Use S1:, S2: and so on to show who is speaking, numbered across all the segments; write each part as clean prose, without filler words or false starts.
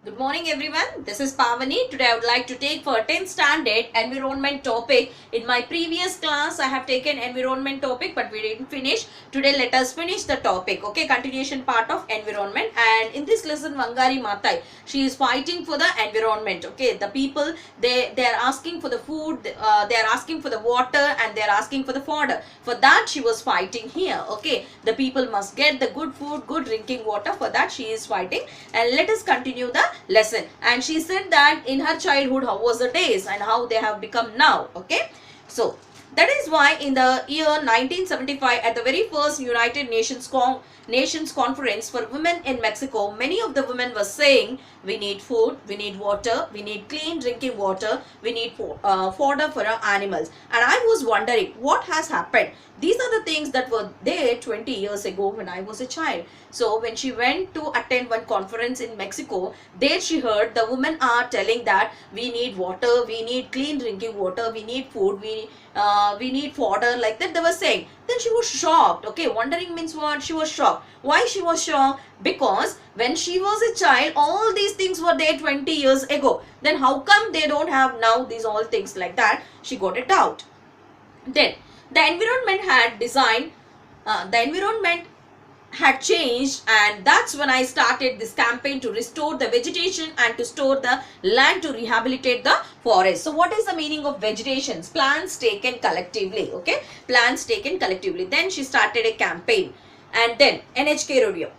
S1: Good morning everyone. This is Pavani. Today I would like to take for 10th standard environment topic. In my previous class I have taken environment topic but we didn't finish. Today let us finish the topic. Okay, continuation part of environment, and in this lesson Vangari Matai, she is fighting for the environment. Okay, the people they are asking for the food, they are asking for the water, and they are asking for the fodder. For that she was fighting here. Okay, the people must get the good food, good drinking water. For that she is fighting, and let us continue the lesson. And she said that in her childhood how was the days and how they have become now. Okay, so that is why in the year 1975 at the very first United Nations Conference for Women in Mexico, many of the women were saying we need food, we need water, we need clean drinking water, we need fodder for our animals. And I was wondering what has happened. These are the things that were there 20 years ago when I was a child. So when she went to attend one conference in Mexico, there she heard the women are telling that we need water, we need clean drinking water, we need food, we need fodder, like that they were saying. Then she was shocked. Okay, wondering means what? She was shocked. Why she was shocked? Because when she was a child all these things were there 20 years ago. Then how come they don't have now these all things like that? She got a doubt. Then the environment had designed, the environment had changed, and that's when I started this campaign to restore the vegetation and to store the land to rehabilitate the forest. So what is the meaning of vegetations? Plants taken collectively. Okay, plants taken collectively. Then she started a campaign. And then NHK radio,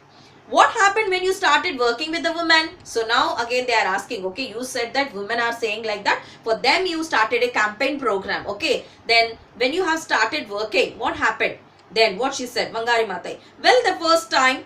S1: what happened when you started working with the women? So now again they are asking, okay, you said that women are saying like that. For them you started a campaign program. Okay, then when you have started working, what happened? Then what she said, Vangari Matai. Well, the first time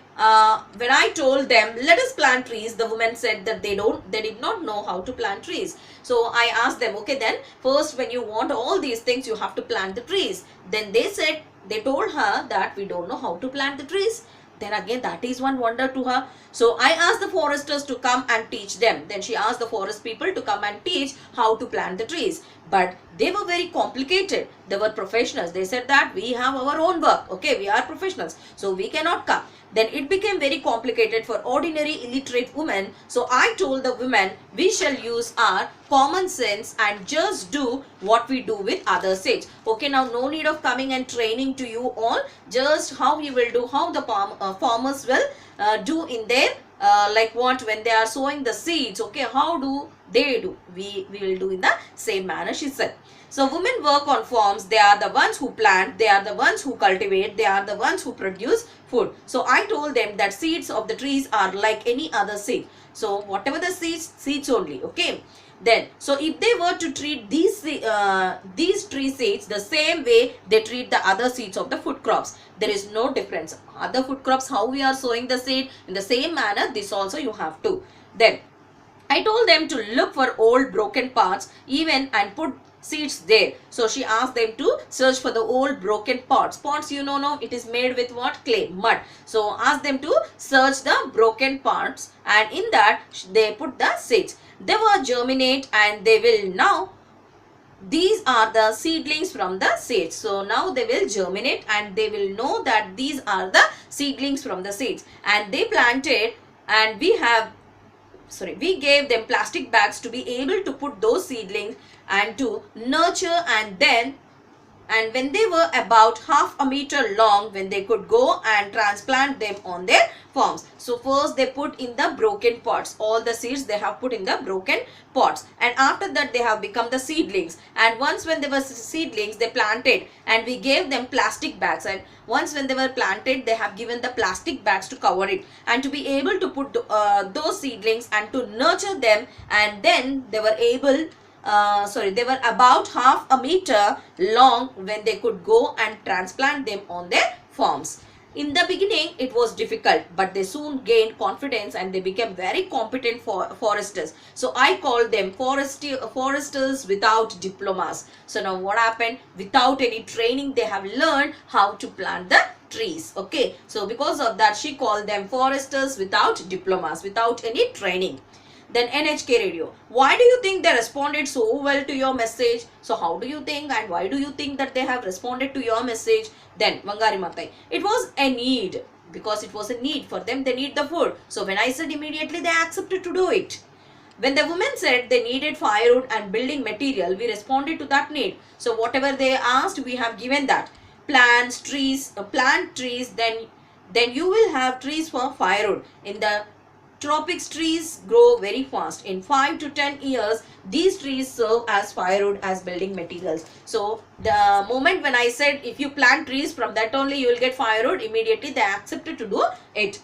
S1: when I told them let us plant trees, the women said that they did not know how to plant trees. So I asked them, okay, then first when you want all these things you have to plant the trees. Then they told her that we don't know how to plant the trees. Then again that is one wonder to her. So I asked the foresters to come and teach them. Then she asked the forest people to come and teach how to plant the trees. But they were very complicated. They were professionals. They said that we have our own work. Okay, we are professionals, so we cannot come. Then it became very complicated for ordinary illiterate women. So I told the women we shall use our common sense and just do what we do with other states. Okay, now no need of coming and training to you all. Just how you will do, how the farmers will do in their like what when they are sowing the seeds. Okay, how do they do? We will do in the same manner, she said. So women work on farms. They are the ones who plant, they are the ones who cultivate, they are the ones who produce food. So I told them that seeds of the trees are like any other seed. So whatever the seeds only. Okay, then so if they were to treat these tree seeds the same way they treat the other seeds of the food crops, there is no difference. Other food crops, how we are sowing the seed, in the same manner this also you have to. Then I told them to look for old broken parts even and put seeds there. So she asked them to search for the old broken pots. Pots, you know, no, it is made with what? Clay, mud. So ask them to search the broken parts, and in that they put the seeds. They will germinate and they will now, these are the seedlings from the seeds. So now they will germinate and they will know that these are the seedlings from the seeds, and they planted, and we gave them plastic bags to be able to put those seedlings and to nurture, and when they were about half a meter long, when they could go and transplant them on their farms. So first they put in the broken pots, all the seeds they have put in the broken pots, and after that they have become the seedlings. And once when they were seedlings they planted, and we gave them plastic bags, and once when they were planted they have given the plastic bags to cover it, and to be able to put those seedlings and to nurture them, and then they were able they were about half a meter long when they could go and transplant them on their farms. In the beginning it was difficult, but they soon gained confidence and they became very competent foresters. So I called them foresters without diplomas. So now what happened? Without any training they have learned how to plant the trees. Okay, so because of that she called them foresters without diplomas, without any training. Then NHK radio, why do you think they responded so well to your message? So how do you think and why do you think that they have responded to your message? Then Vangari Matai, it was a need, because it was a need for them. They need the food. So when I said immediately they accepted to do it. When the women said they needed firewood and building material, we responded to that need. So whatever they asked, we have given that. Plant trees, then you will have trees for firewood. In the tropics, trees grow very fast. In 5 to 10 years, these trees serve as firewood, as building materials. So the moment when I said if you plant trees, from that only you will get firewood, immediately they accepted to do it.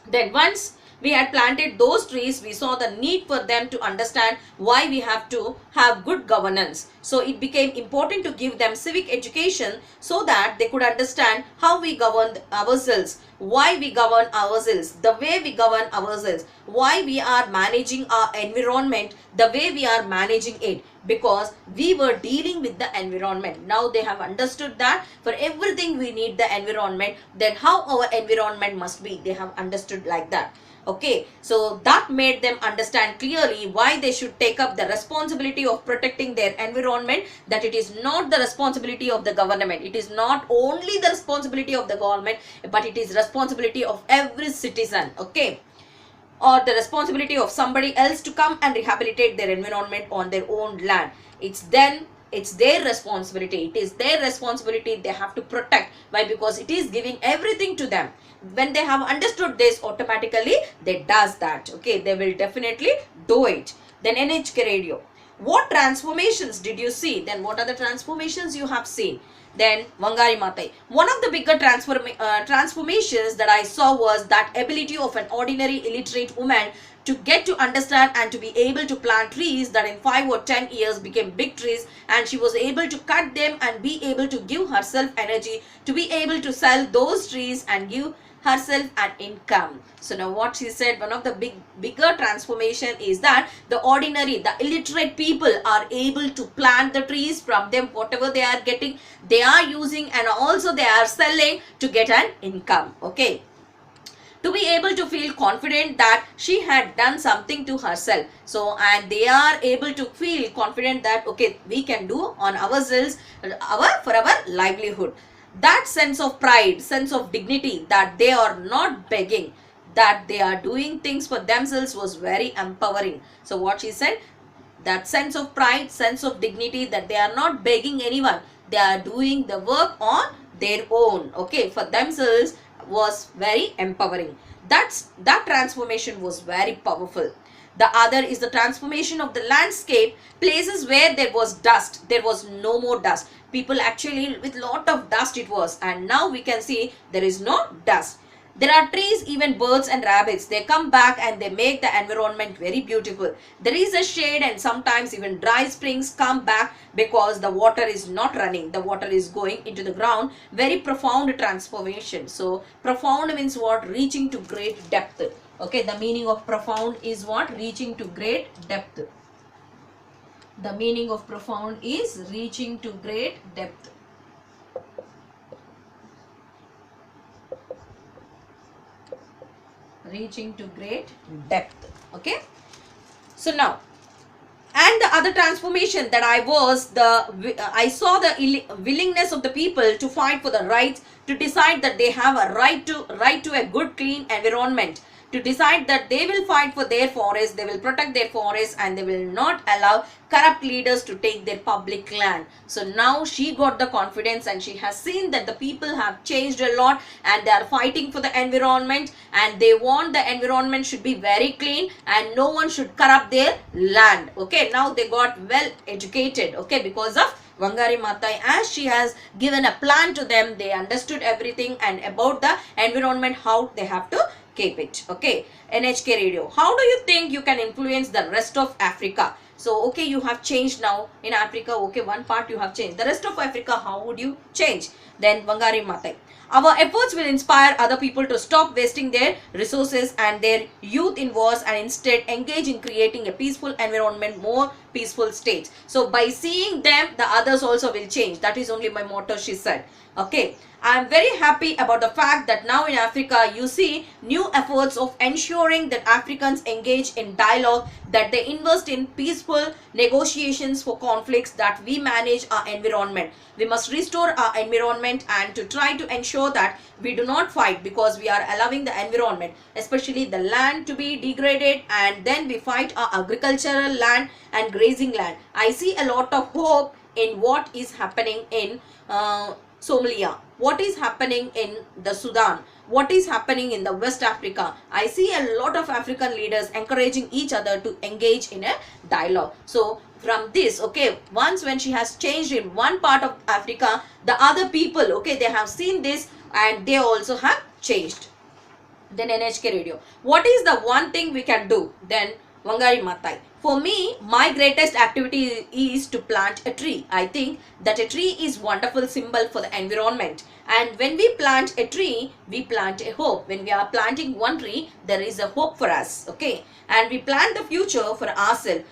S1: Then once we had planted those trees, we saw the need for them to understand why we have to have good governance. So it became important to give them civic education so that they could understand how we govern ourselves, why we govern ourselves, the way we govern ourselves, why we are managing our environment the way we are managing it, because we were dealing with the environment. Now they have understood that for everything we need the environment, then how our environment must be, they have understood like that. Okay, so that made them understand clearly why they should take up the responsibility of protecting their environment, that it is not the responsibility of the government, it is not only the responsibility of the government, but it is responsibility of every citizen. Okay, or the responsibility of somebody else to come and rehabilitate their environment on their own land. It's their responsibility. It is their responsibility. They have to protect. Why? Because it is giving everything to them. When they have understood this, automatically they does that. Okay, they will definitely do it. Then NHK radio. What transformations did you see? Then what are the transformations you have seen? Then Wangari Maatai. One of the bigger transformations that I saw was that ability of an ordinary illiterate woman to get to understand and to be able to plant trees that in 5 or 10 years became big trees, and she was able to cut them and be able to give herself energy to be able to sell those trees and give herself an income. So now what she said, one of the bigger transformation is that the ordinary, the illiterate people are able to plant the trees. From them whatever they are getting, they are using, and also they are selling to get an income. Okay, to be able to feel confident that she had done something to herself. So, and they are able to feel confident that okay, we can do on ourselves, for our livelihood. That sense of pride, sense of dignity, that they are not begging, that they are doing things for themselves, was very empowering. So what she said, that sense of pride, sense of dignity, that they are not begging anyone, they are doing the work on their own, okay, for themselves, was very empowering. That transformation was very powerful. The other is the transformation of the landscape. Places where there was dust, there was no more dust. People actually with lot of dust it was, and now we can see there is no dust. There are trees, even birds and rabbits, they come back and they make the environment very beautiful. There is a shade, and sometimes even dry springs come back because the water is not running, the water is going into the ground. Very profound transformation. So profound means what? Reaching to great depth. Okay, the meaning of profound is what? Reaching to great depth. The meaning of profound is reaching to great depth. Reaching to great depth. Okay, so now, and the other transformation that I saw the willingness of the people to fight for the rights, to decide that they have a right to a good clean environment, to decide that they will fight for their forests, they will protect their forests, and they will not allow corrupt leaders to take their public land. So now she got the confidence, and she has seen that the people have changed a lot, and they are fighting for the environment, and they want the environment should be very clean and no one should corrupt their land. Okay, now they got well educated, okay, because of Wangari Maatai. As she has given a plan to them, they understood everything and about the environment, how they have to keep it. Okay, NHK radio. How do you think you can influence the rest of Africa? So, okay, you have changed now in Africa. Okay, one part you have changed. The rest of Africa, how would you change? Then Wangari Maatai. Our efforts will inspire other people to stop wasting their resources and their youth in wars, and instead engage in creating a peaceful environment more peaceful states. So by seeing them, the others also will change. That is only my motto, she said. Okay, I am very happy about the fact that now in Africa you see new efforts of ensuring that Africans engage in dialogue, that they invest in peaceful negotiations for conflicts, that we manage our environment. We must restore our environment and to try to ensure that we do not fight, because we are allowing the environment, especially the land, to be degraded, and then we fight our agricultural land and grazing land. I see a lot of hope in what is happening in Somalia, what is happening in the Sudan, what is happening in the West Africa. I see a lot of African leaders encouraging each other to engage in a dialogue. So from this, okay, once when she has changed in one part of Africa, the other people, okay, they have seen this and they also have changed. Then NHK radio, what is the one thing we can do? Then Wangari Matai, for me, my greatest activity is to plant a tree. I think that a tree is wonderful symbol for the environment. And when we plant a tree, we plant a hope. When we are planting one tree, there is a hope for us. Okay. And we plant the future for ourselves,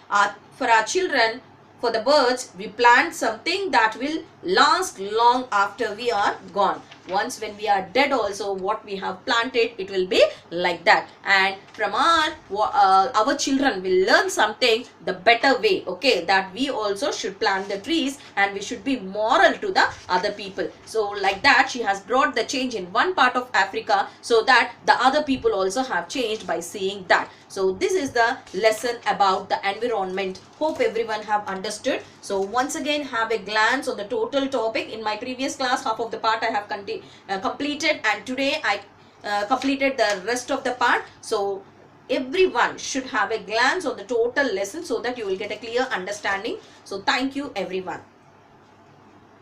S1: for our children, for the birds. We plant something that will last long after we are gone. Once when we are dead also, what we have planted, it will be like that. And from our children will learn something the better way, okay, that we also should plant the trees and we should be moral to the other people. So like that, she has brought the change in one part of Africa, so that the other people also have changed by seeing that. So this is the lesson about the environment. Hope everyone have understood. So once again, have a glance on the total topic. In my previous class, half of the part I have completed, and today I completed the rest of the part. So everyone should have a glance on the total lesson so that you will get a clear understanding. So thank you everyone.